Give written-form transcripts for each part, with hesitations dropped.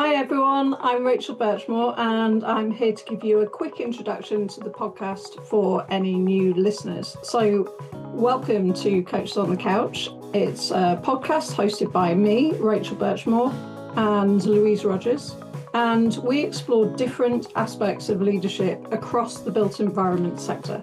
Hi everyone, I'm Rachel Birchmore and I'm here to give you a quick introduction to the podcast for any new listeners. So welcome to Coaches on the Couch. It's a podcast hosted by me, Rachel Birchmore, and Louise Rogers. And we explore different aspects of leadership across the built environment sector.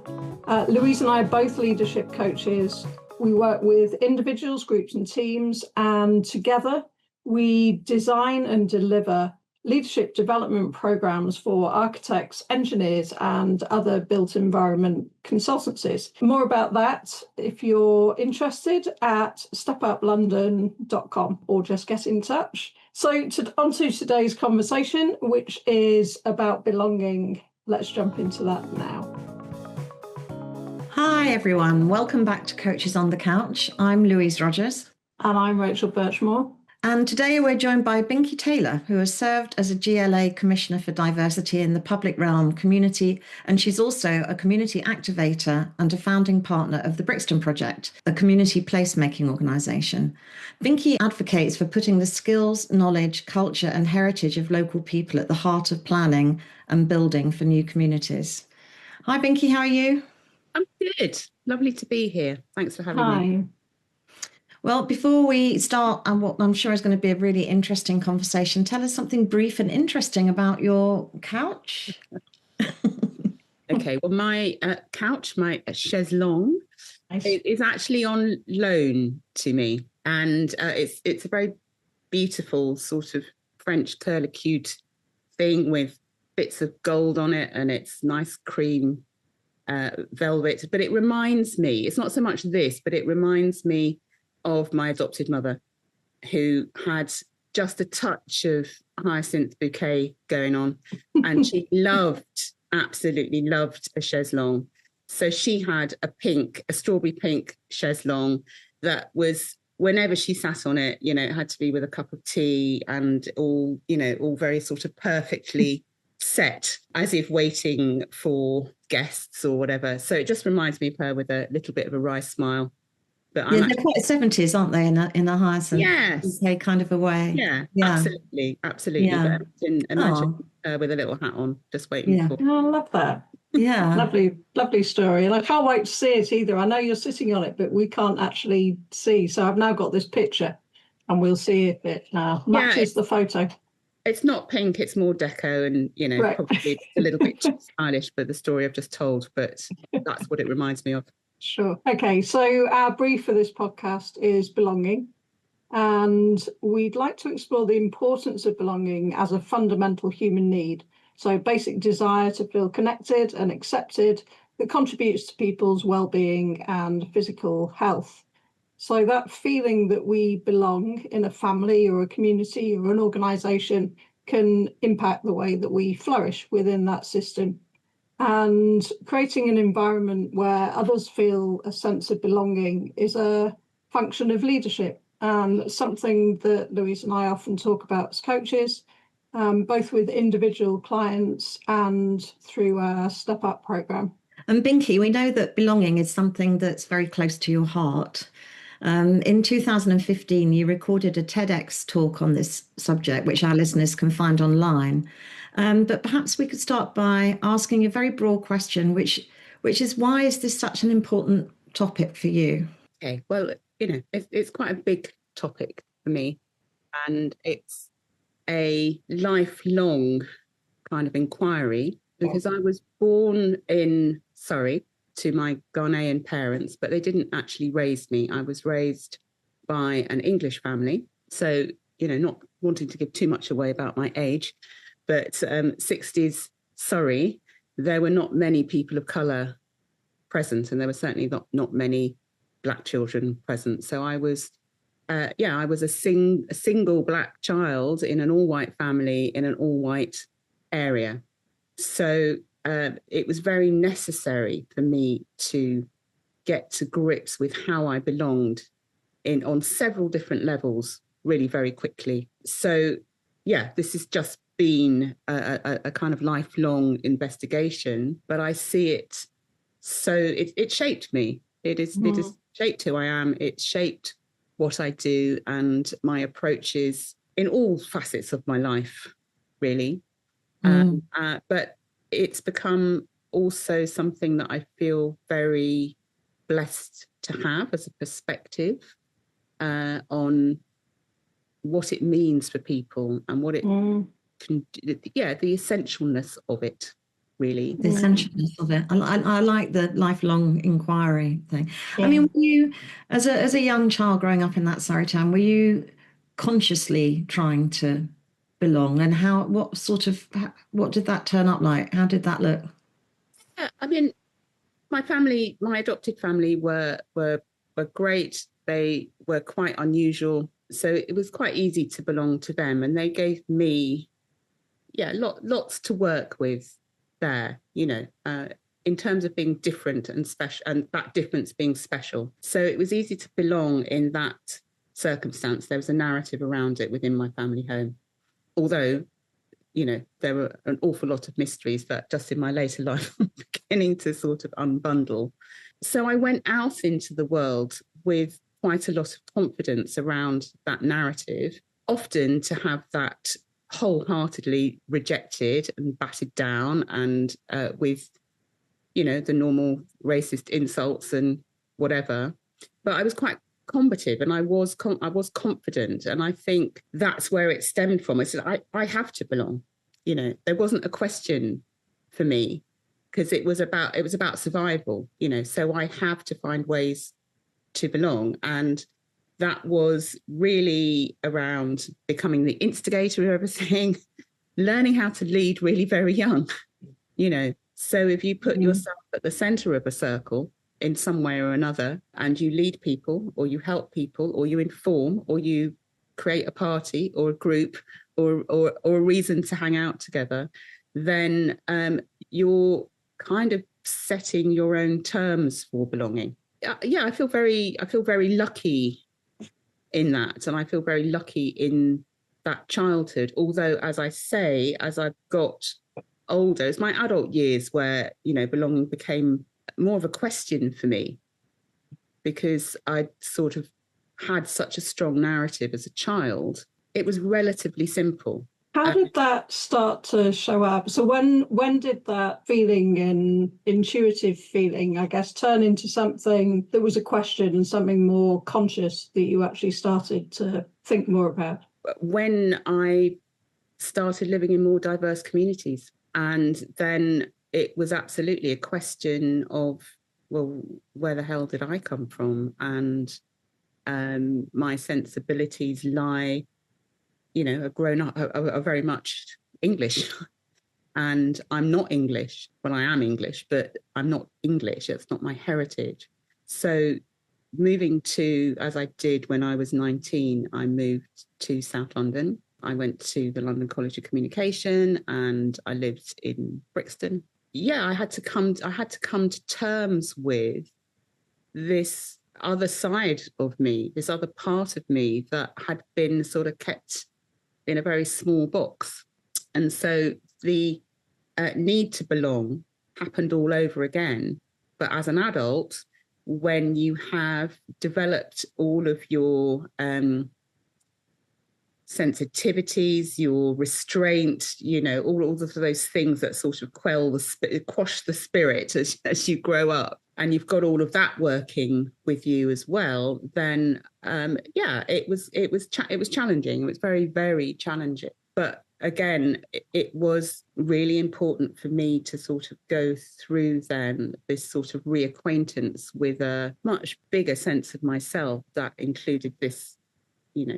Louise and I are both leadership coaches. We work with individuals, groups and teams, and together we design and deliver leadership development programs for architects, engineers, and other built environment consultancies. More about that, if you're interested, at stepuplondon.com or just get in touch. So on to today's conversation, which is about belonging. Let's jump into that now. Hi, everyone. Welcome back to Coaches on the Couch. I'm Louise Rogers. And I'm Rachel Birchmore. And today we're joined by Binki Taylor, who has served as a GLA Commissioner for Diversity in the Public Realm community, and she's also a community activator and a founding partner of the Brixton Project, a community placemaking organisation. Binki advocates for putting the skills, knowledge, culture and heritage of local people at the heart of planning and building for new communities. Hi, Binki, how are you? I'm good. Lovely to be here. Thanks for having me. Well, before we start on what I'm sure is going to be a really interesting conversation, tell us something brief and interesting about your couch. Okay, well, my couch, my chaise longue, is actually on loan to me. And it's a very beautiful sort of French curlicue thing with bits of gold on it, and it's nice cream velvet. But it reminds me, it's not so much this, but it reminds me of my adopted mother, who had just a touch of hyacinth bouquet going on, and she absolutely loved a chaise longue. So she had a strawberry pink chaise longue that was, whenever she sat on it, it had to be with a cup of tea and all very sort of perfectly set, as if waiting for guests or whatever. So it just reminds me of her with a little bit of a wry smile. But they're quite 70s, aren't they, in a hyacinth? Yes. UK kind of a way. Yeah. Absolutely. Yeah. But imagine her with a little hat on, just waiting for. Oh, I love that. Yeah. Lovely story. And I can't wait to see it either. I know you're sitting on it, but we can't actually see. So I've now got this picture and we'll see if it matches the photo. It's not pink, it's more deco and, right. Probably a little bit too stylish for the story I've just told, but that's what it reminds me of. Sure. Okay, so our brief for this podcast is belonging, and we'd like to explore the importance of belonging as a fundamental human need. So basic desire to feel connected and accepted that contributes to people's well-being and physical health. So that feeling that we belong in a family or a community or an organisation can impact the way that we flourish within that system. And creating an environment where others feel a sense of belonging is a function of leadership, and something that Louise and I often talk about as coaches, both with individual clients and through our Step Up programme. And Binki, we know that belonging is something that's very close to your heart. In 2015, you recorded a TEDx talk on this subject, which our listeners can find online. But perhaps we could start by asking a very broad question, which is, why is this such an important topic for you? Okay, well, it's quite a big topic for me, and it's a lifelong kind of inquiry, because I was born in Surrey to my Ghanaian parents, but they didn't actually raise me. I was raised by an English family. So, not wanting to give too much away about my age, but 60s Surrey, there were not many people of colour present, and there were certainly not many Black children present. So I was, a single Black child in an all-white family in an all-white area. So it was very necessary for me to get to grips with how I belonged on several different levels really very quickly. So, this has just been a kind of lifelong investigation, but I see it. So it shaped me. It has shaped who I am. It shaped what I do and my approaches in all facets of my life, really. But it's become also something that I feel very blessed to have as a perspective on what it means for people and what it can do. Yeah, the essentialness of it, really. The essentialness of it. I like the lifelong inquiry thing. Yeah. I mean, were you, as a young child growing up in that Surrey town, were you consciously trying to belong? And what did that turn up like? How did that look? Yeah, I mean, my adopted family were great. They were quite unusual, so it was quite easy to belong to them, and they gave me, lots to work with there. In terms of being different and special, and that difference being special. So it was easy to belong in that circumstance. There was a narrative around it within my family home, although there were an awful lot of mysteries that just in my later life I'm beginning to sort of unbundle. So I went out into the world with quite a lot of confidence around that narrative, often to have that wholeheartedly rejected and batted down, and with, the normal racist insults and whatever. But I was quite combative, and I was confident, and I think that's where it stemmed from. I said, I have to belong. There wasn't a question for me, because it was about survival. So I have to find ways to belong, and that was really around becoming the instigator of everything, learning how to lead really very young. So if you put yourself at the center of a circle in some way or another, and you lead people, or you help people, or you inform, or you create a party or a group, or a reason to hang out together, then you're kind of setting your own terms for belonging. I feel very lucky in that, and I feel very lucky in that childhood. Although, as I say, as I've got older, it's my adult years where belonging became more of a question for me, because I sort of had such a strong narrative as a child. It was relatively simple. How did that start to show up? So when did that feeling and intuitive feeling, I guess, turn into something that was a question and something more conscious that you actually started to think more about? When I started living in more diverse communities, and then it was absolutely a question of, well, where the hell did I come from? And my sensibilities lie, are grown up, are very much English. And I'm not English. Well, I am English, but I'm not English. It's not my heritage. So moving to, as I did when I was 19, I moved to South London. I went to the London College of Communication, and I lived in Brixton. I had to come to terms with this other side of me, this other part of me that had been sort of kept in a very small box. And so the need to belong happened all over again. But as an adult, when you have developed all of your sensitivities, your restraint, all of those things that sort of quash the spirit as you grow up, and you've got all of that working with you as well, then it was challenging. It was very, very challenging. But again, it was really important for me to sort of go through then this sort of reacquaintance with a much bigger sense of myself that included this,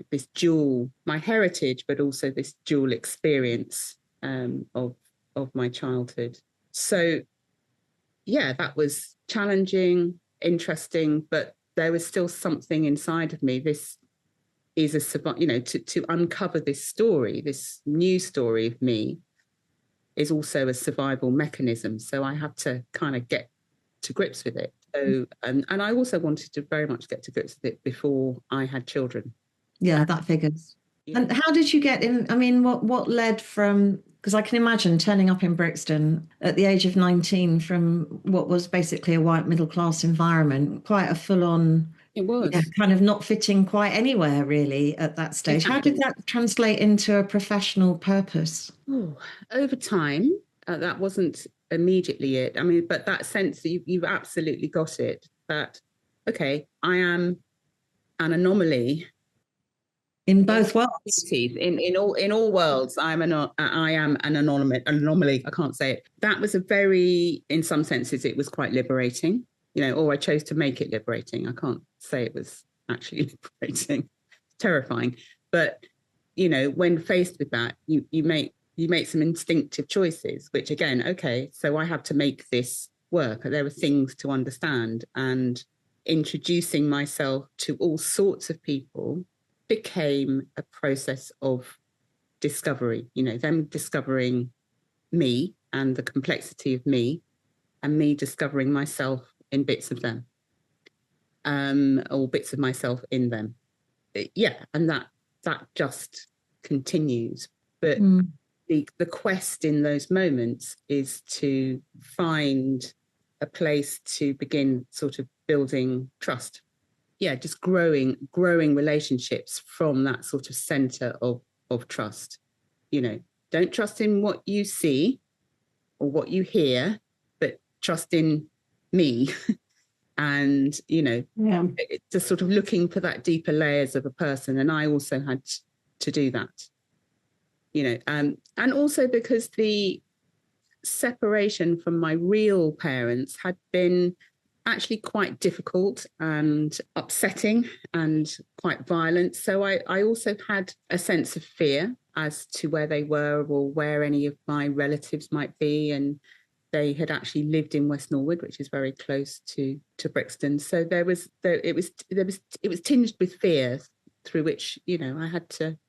this dual, my heritage, but also this dual experience of my childhood. So, that was challenging, interesting, but there was still something inside of me. This is to uncover this story, this new story of me, is also a survival mechanism. So I have to kind of get to grips with it. So, and I also wanted to very much get to grips with it before I had children. Yeah, that figures. Yeah. And how did you get in? I mean, what led from, because I can imagine turning up in Brixton at the age of 19 from what was basically a white middle class environment, quite a full on, It was. Yeah, kind of not fitting quite anywhere really at that stage. How did that translate into a professional purpose? Oh, over time, that wasn't immediately it. I mean, but that sense that you've absolutely got it. That, okay, I am an anomaly In both worlds. in all worlds. I am an anomaly. I can't say it. That was a very, in some senses, it was quite liberating. Or I chose to make it liberating. I can't say it was actually liberating. It's terrifying. But when faced with that, you make some instinctive choices, which again, okay, so I have to make this work. There are things to understand, and introducing myself to all sorts of people became a process of discovery, them discovering me and the complexity of me, and me discovering myself in bits of them, or bits of myself in them. And that just continues. But the quest in those moments is to find a place to begin sort of building trust. Yeah, just growing relationships from that sort of center of trust. Don't trust in what you see or what you hear, but trust in me. And just sort of looking for that deeper layers of a person. And I also had to do that, and also because the separation from my real parents had been actually quite difficult and upsetting and quite violent. So I also had a sense of fear as to where they were or where any of my relatives might be. And they had actually lived in West Norwood, which is very close to Brixton. So it was tinged with fear, through which, I had to,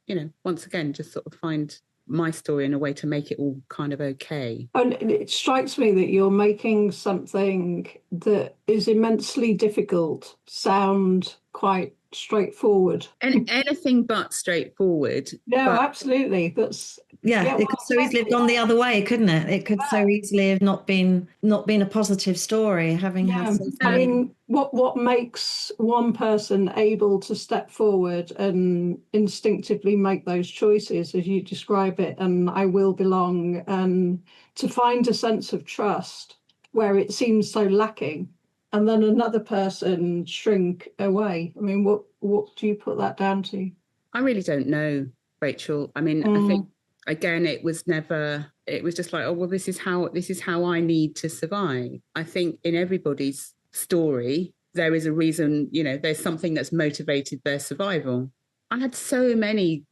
once again, just sort of find my story in a way to make it all kind of okay. And it strikes me that you're making something that is immensely difficult sound quite straightforward. And anything but straightforward. No, absolutely. That's it could so easily have gone the other way, couldn't it? It could so easily have not been a positive story, having had so I mean, what makes one person able to step forward and instinctively make those choices, as you describe it, and I will belong, and to find a sense of trust where it seems so lacking, and then another person shrink away. I mean, what do you put that down to? I really don't know, Rachel. I mean, I think, again, it was just like, oh, well, this is how I need to survive. I think in everybody's story, there is a reason, there's something that's motivated their survival. I had so many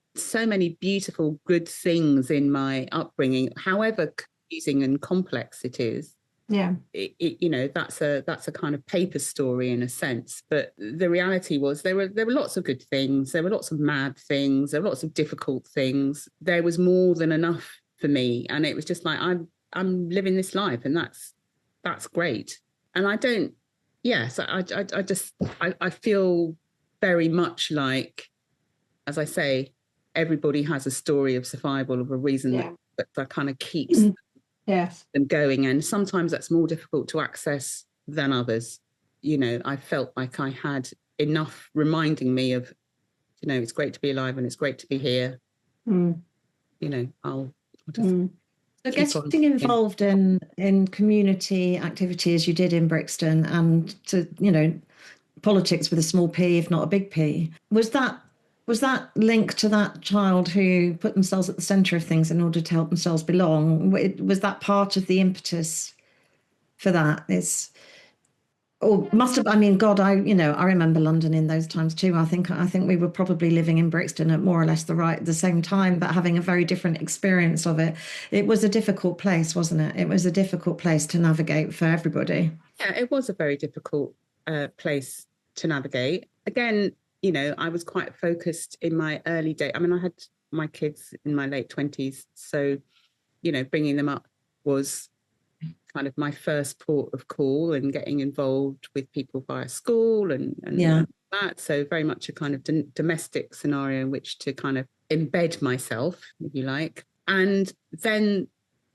beautiful, good things in my upbringing, however confusing and complex it is. Yeah, that's a kind of paper story in a sense, but the reality was there were lots of good things, there were lots of mad things, there were lots of difficult things. There was more than enough for me, and it was just like I'm living this life, and that's great. And I don't, yes, I feel very much like, as I say, everybody has a story of survival, of a reason that kind of keeps. Them going, and sometimes that's more difficult to access than others. I felt like I had enough reminding me of, it's great to be alive and it's great to be here. I'll just so getting involved in community activity as you did in Brixton, and to politics with a small p, if not a big P, was that linked to that child who put themselves at the centre of things in order to help themselves belong? Was that part of the impetus for that? Or must have. I mean, God, I remember London in those times too. I think we were probably living in Brixton at more or less the same time, but having a very different experience of it. It was a difficult place, wasn't it? It was a difficult place to navigate for everybody. Yeah, it was a very difficult place to navigate. Again, I was quite focused in my early days. I mean, I had my kids in my late 20s. So, bringing them up was kind of my first port of call, and getting involved with people via school and that. So very much a kind of domestic scenario in which to kind of embed myself, if you like. And then,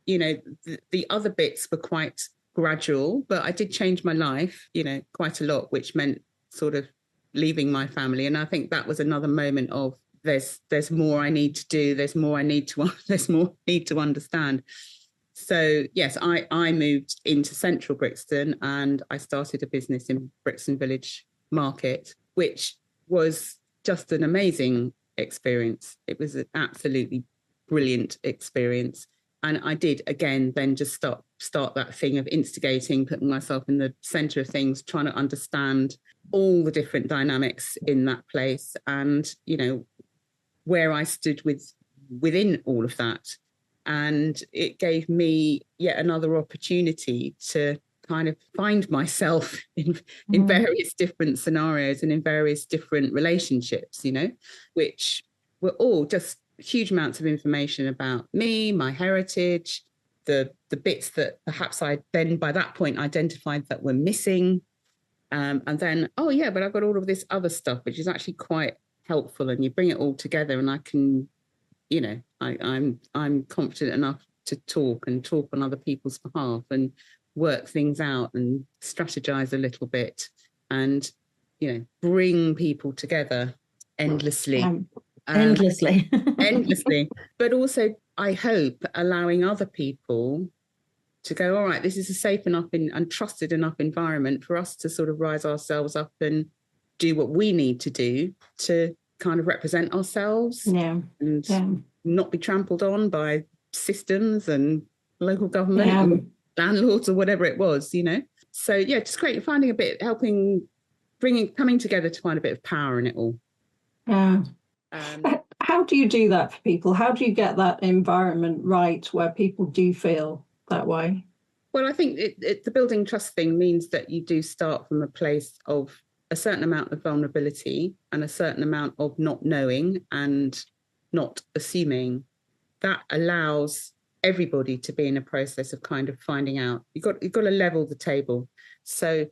the other bits were quite gradual, but I did change my life, quite a lot, which meant sort of leaving my family. And I think that was another moment of there's more I need to do. There's more I need to understand. So yes, I moved into central Brixton and I started a business in Brixton Village Market, which was just an amazing experience. It was an absolutely brilliant experience. And I did, again, then just start that thing of instigating, putting myself in the centre of things, trying to understand all the different dynamics in that place and, you know, where I stood within all of that. And it gave me yet another opportunity to kind of find myself in various different scenarios and in various different relationships, you know, which were all just huge amounts of information about me, my heritage, the bits that perhaps I then by that point identified that were missing. And then, oh yeah, but I've got all of this other stuff, which is actually quite helpful. And you bring it all together and I can, you know, I'm confident enough to talk on other people's behalf and work things out and strategize a little bit and, you know, bring people together endlessly. Endlessly. Endlessly. But also, I hope, allowing other people to go, all right, this is a safe enough and trusted enough environment for us to sort of rise ourselves up and do what we need to do to kind of represent ourselves and not be trampled on by systems and local government and landlords or whatever it was, you know. So yeah, just great finding a bit, coming together to find a bit of power in it all. How do you do that for people? How do you get that environment right where people do feel that way? Well, I think the building trust thing means that you do start from a place of a certain amount of vulnerability and a certain amount of not knowing and not assuming. That allows everybody to be in a process of kind of finding out. You've got to level the table. So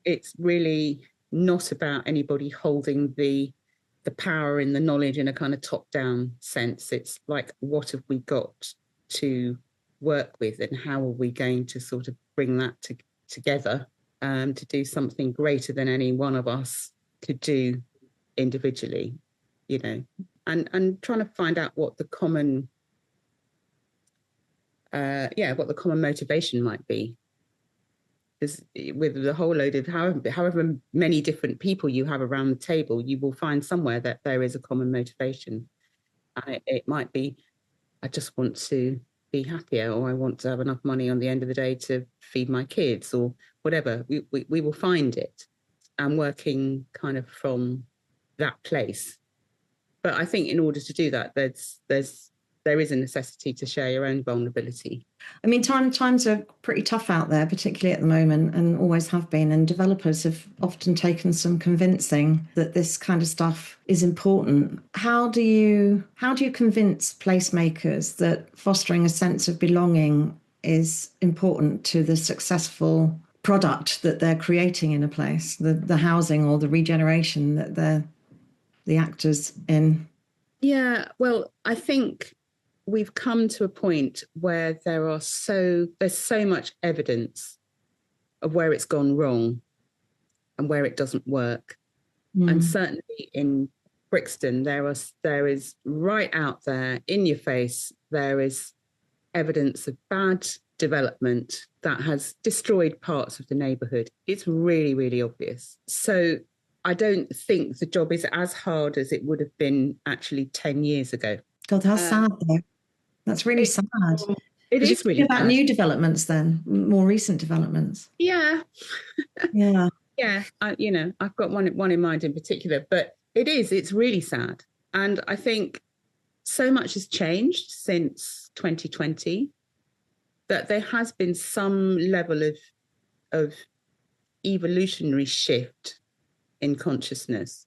it's really not about anybody holding the power in the knowledge in a kind of top-down sense. It's like, what have we got to work with and how are we going to sort of bring that together to do something greater than any one of us could do individually, you know, and trying to find out what the common motivation might be. Because with the whole load of however many different people you have around the table, you will find somewhere that there is a common motivation. And it might be, I just want to be happier, or I want to have enough money on the end of the day to feed my kids, or whatever. We will find it, and working kind of from that place. But I think in order to do that, there is a necessity to share your own vulnerability. I mean, times are pretty tough out there, particularly at the moment, and always have been. And developers have often taken some convincing that this kind of stuff is important. How do you convince placemakers that fostering a sense of belonging is important to the successful product that they're creating in a place, the housing or the regeneration that they're the actors in? Yeah, well, I think we've come to a point where there's so much evidence of where it's gone wrong and where it doesn't work. And certainly in Brixton, there is right out there in your face, there is evidence of bad development that has destroyed parts of the neighbourhood. It's really, really obvious. So I don't think the job is as hard as it would have been actually 10 years ago. God, how sad though. That's really sad. It is really about sad. New developments then, more recent developments. Yeah. Yeah. Yeah. I've got one in mind in particular, but it's really sad. And I think so much has changed since 2020 that there has been some level of evolutionary shift in consciousness,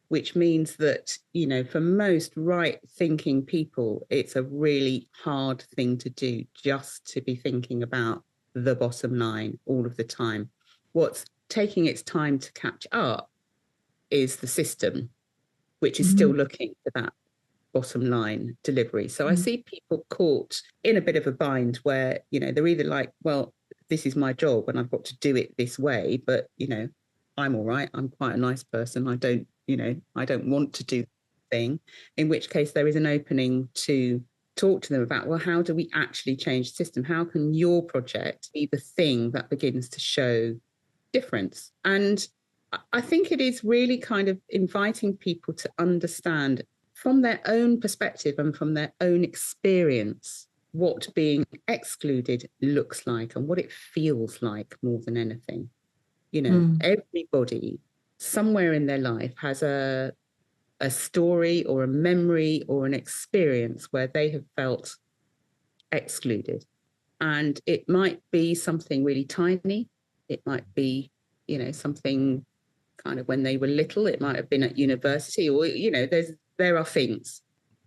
which means that, you know, for most right-thinking people, it's a really hard thing to do, just to be thinking about the bottom line all of the time. What's taking its time to catch up is the system, which is still looking for that bottom line delivery. So I see people caught in a bit of a bind where, you know, they're either like, well, this is my job and I've got to do it this way, but, you know, I'm all right. I'm quite a nice person. I don't want to do the thing. In which case there is an opening to talk to them about, well, how do we actually change the system? How can your project be the thing that begins to show difference? And I think it is really kind of inviting people to understand from their own perspective and from their own experience what being excluded looks like and what it feels like more than anything. Everybody somewhere in their life has a story or a memory or an experience where they have felt excluded. And it might be something really tiny. It might be, something kind of when they were little. It might have been at university, or, there are things.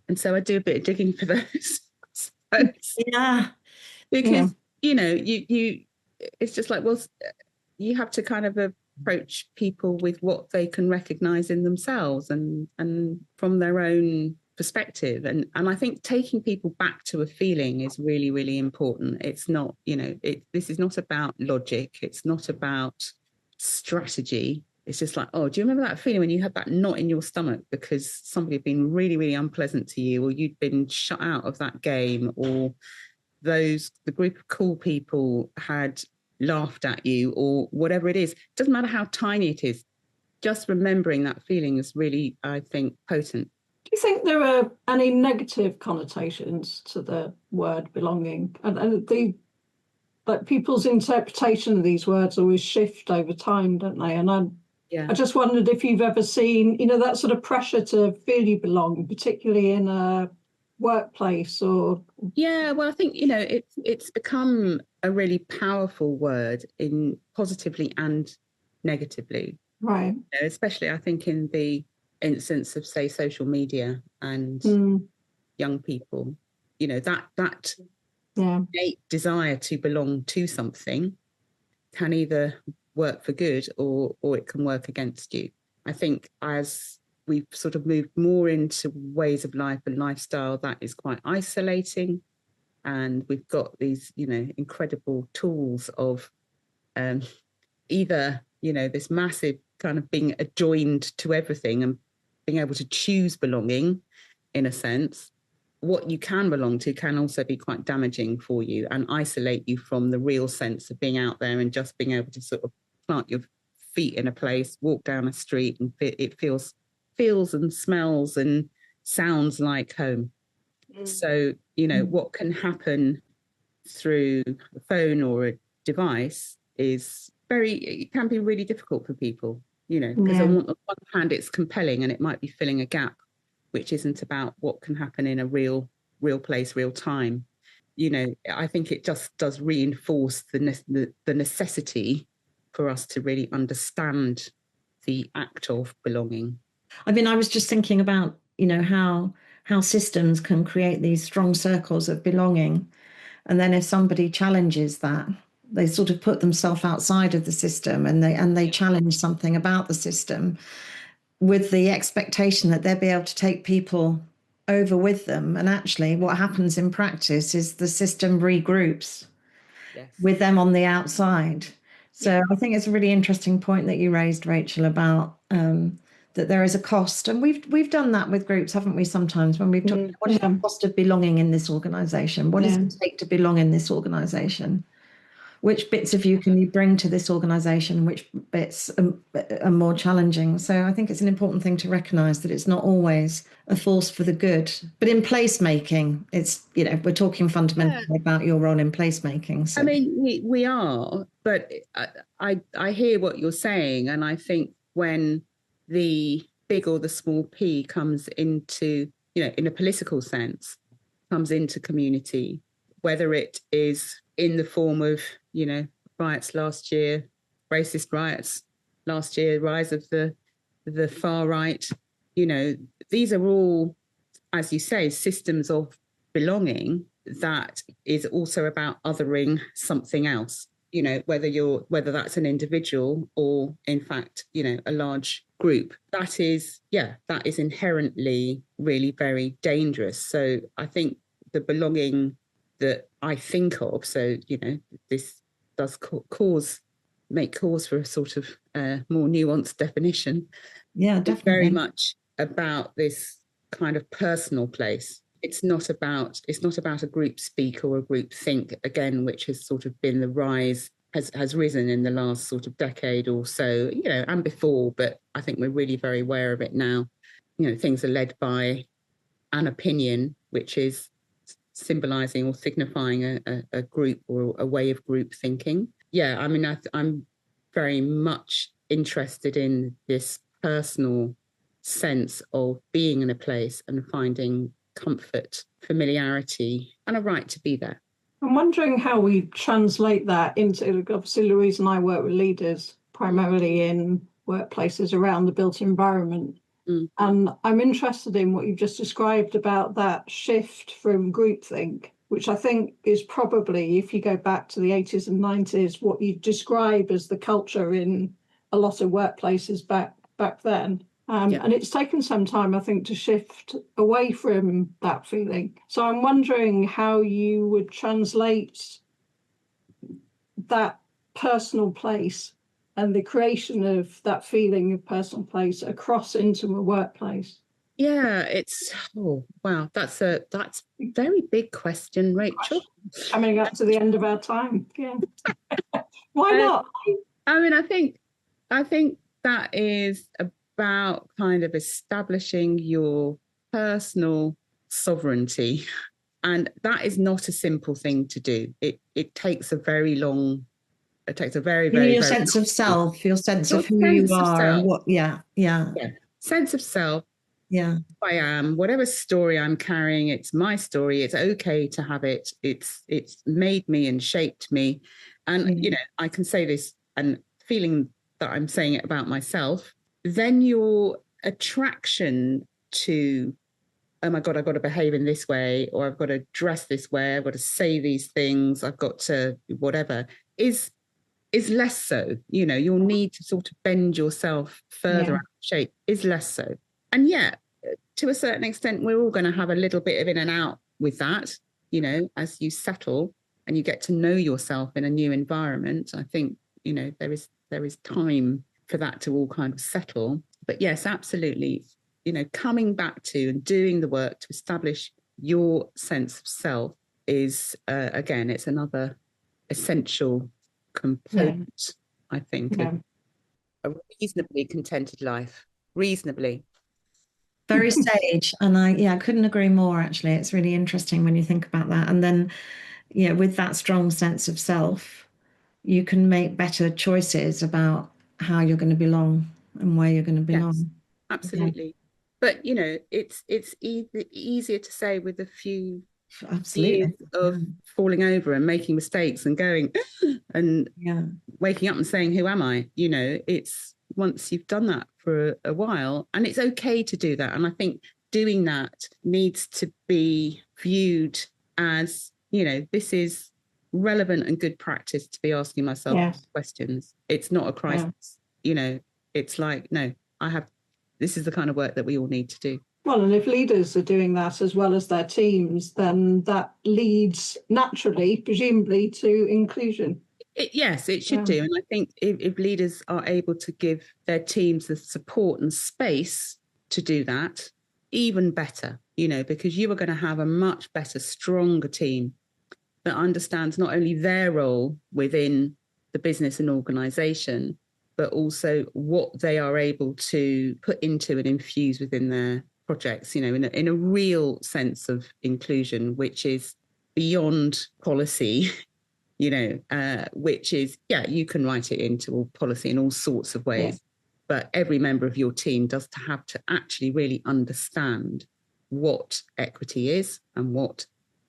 And so I do a bit of digging for those. Yeah. Because, you it's just like, well, you have to kind of approach people with what they can recognize in themselves and from their own perspective. And I think taking people back to a feeling is really, really important. It's not, this is not about logic. It's not about strategy. It's just like, oh, do you remember that feeling when you had that knot in your stomach because somebody had been really, really unpleasant to you, or you'd been shut out of that game, or the group of cool people had laughed at you, or whatever it is. It doesn't matter how tiny it is. Just remembering that feeling is really, I think, potent. Do you think there are any negative connotations to the word belonging? And people's interpretation of these words always shift over time, don't they? And I just wondered if you've ever seen, that sort of pressure to feel you belong, particularly in a workplace or. Yeah, well, I think, it's become a really powerful word in positively and negatively. Right. Especially, I think, in the instance of, say, social media and young people, that innate desire to belong to something can either work for good or it can work against you. I think as we've sort of moved more into ways of life and lifestyle that is quite isolating, and we've got these, incredible tools of either, this massive kind of being adjoined to everything and being able to choose belonging, in a sense. What you can belong to can also be quite damaging for you and isolate you from the real sense of being out there and just being able to sort of plant your feet in a place, walk down a street, and it feels and smells and sounds like home. So, what can happen through a phone or a device it can be really difficult for people, because on one hand it's compelling and it might be filling a gap, which isn't about what can happen in a real place, real time. I think it just does reinforce the necessity for us to really understand the act of belonging. I mean, I was just thinking about, how systems can create these strong circles of belonging. And then if somebody challenges that, they sort of put themselves outside of the system and they challenge something about the system with the expectation that they'll be able to take people over with them. And actually what happens in practice is the system regroups with them on the outside. So I think it's a really interesting point that you raised, Rachel, about that there is a cost. And we've done that with groups, haven't we, sometimes, when we've talked about what is the cost of belonging in this organisation? What does it take to belong in this organisation? Which bits of you can you bring to this organisation? Which bits are more challenging? So I think it's an important thing to recognise that it's not always a force for the good. But in placemaking, it's, we're talking fundamentally about your role in placemaking. So. I mean, we are, but I hear what you're saying. And I think when the big or the small P comes into, in a political sense, comes into community, whether it is in the form of, riots last year, racist riots last year, rise of the far right, these are all, as you say, systems of belonging that is also about othering something else, whether that's an individual or, in fact, a large group. That is inherently really very dangerous. So I think the belonging that I think of, so, this does cause make cause for a sort of more nuanced definition. Yeah, It's definitely. very much about this kind of personal place. It's not about a group speak or a group think, again, which has sort of been the rise, has risen in the last sort of decade or so, and before, but I think we're really very aware of it now. Things are led by an opinion, which is symbolizing or signifying a group or a way of group thinking. Yeah, I mean, I'm very much interested in this personal sense of being in a place and finding comfort, familiarity, and a right to be there. I'm wondering how we translate that into, obviously, Louise and I work with leaders primarily in workplaces around the built environment. And I'm interested in what you've just described about that shift from groupthink, which I think is probably, if you go back to the 80s and 90s, what you describe as the culture in a lot of workplaces back then. And it's taken some time, I think, to shift away from that feeling. So I'm wondering how you would translate that personal place and the creation of that feeling of personal place across into a workplace. Yeah, that's a very big question, Rachel. Coming up to the end of our time. Yeah. Why not? I mean, I think that is about kind of establishing your personal sovereignty. And that is not a simple thing to do. It takes a very long, it takes a very, very, your very sense of self, your sense of who you are and what, yeah. Sense of self. Yeah. I am, whatever story I'm carrying, it's my story. It's okay to have it. It's made me and shaped me. And, I can say this and feeling that I'm saying it about myself, then your attraction to, oh my God, I've got to behave in this way, or I've got to dress this way, I've got to say these things, I've got to whatever, is less so. Your need to sort of bend yourself further out of shape is less so. And yet, to a certain extent, we're all going to have a little bit of in and out with that, as you settle and you get to know yourself in a new environment. I think, there is time for that to all kind of settle. But yes, absolutely, coming back to and doing the work to establish your sense of self is, again, it's another essential component, I think, of a reasonably contented life. Reasonably. Very sage. And I couldn't agree more, actually. It's really interesting when you think about that. And then, with that strong sense of self, you can make better choices about how you're going to belong and where you're going to belong. Yes, absolutely. Yeah. But, it's easier to say with a few years of falling over and making mistakes and going and waking up and saying, who am I? It's once you've done that for a while, and it's okay to do that. And I think doing that needs to be viewed as, this is relevant and good practice to be asking myself questions. It's not a crisis. It's like, no, this is the kind of work that we all need to do. Well, and if leaders are doing that as well as their teams, then that leads naturally, presumably, to inclusion. Yes, it should do. And I think if leaders are able to give their teams the support and space to do that, even better, because you are going to have a much better, stronger team that understands not only their role within the business and organisation, but also what they are able to put into and infuse within their projects, in a real sense of inclusion, which is beyond policy. Which is, you can write it into all policy in all sorts of ways, but every member of your team does have to actually really understand what equity is and what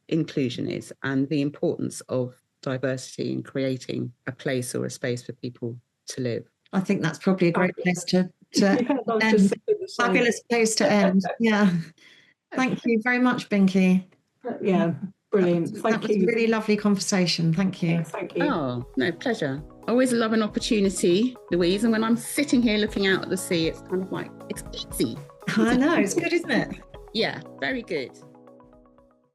inclusion is, and the importance of diversity in creating a place or a space for people to live. I think that's probably a great place to end. Fabulous place to end. Yeah. Thank you very much, Binki. Yeah. Brilliant. That was a really lovely conversation. Thank you. Thank you. Oh, no, pleasure. I always love an opportunity, Louise. And when I'm sitting here looking out at the sea, it's kind of like, it's easy. I know. It's good, isn't it? Yeah, very good.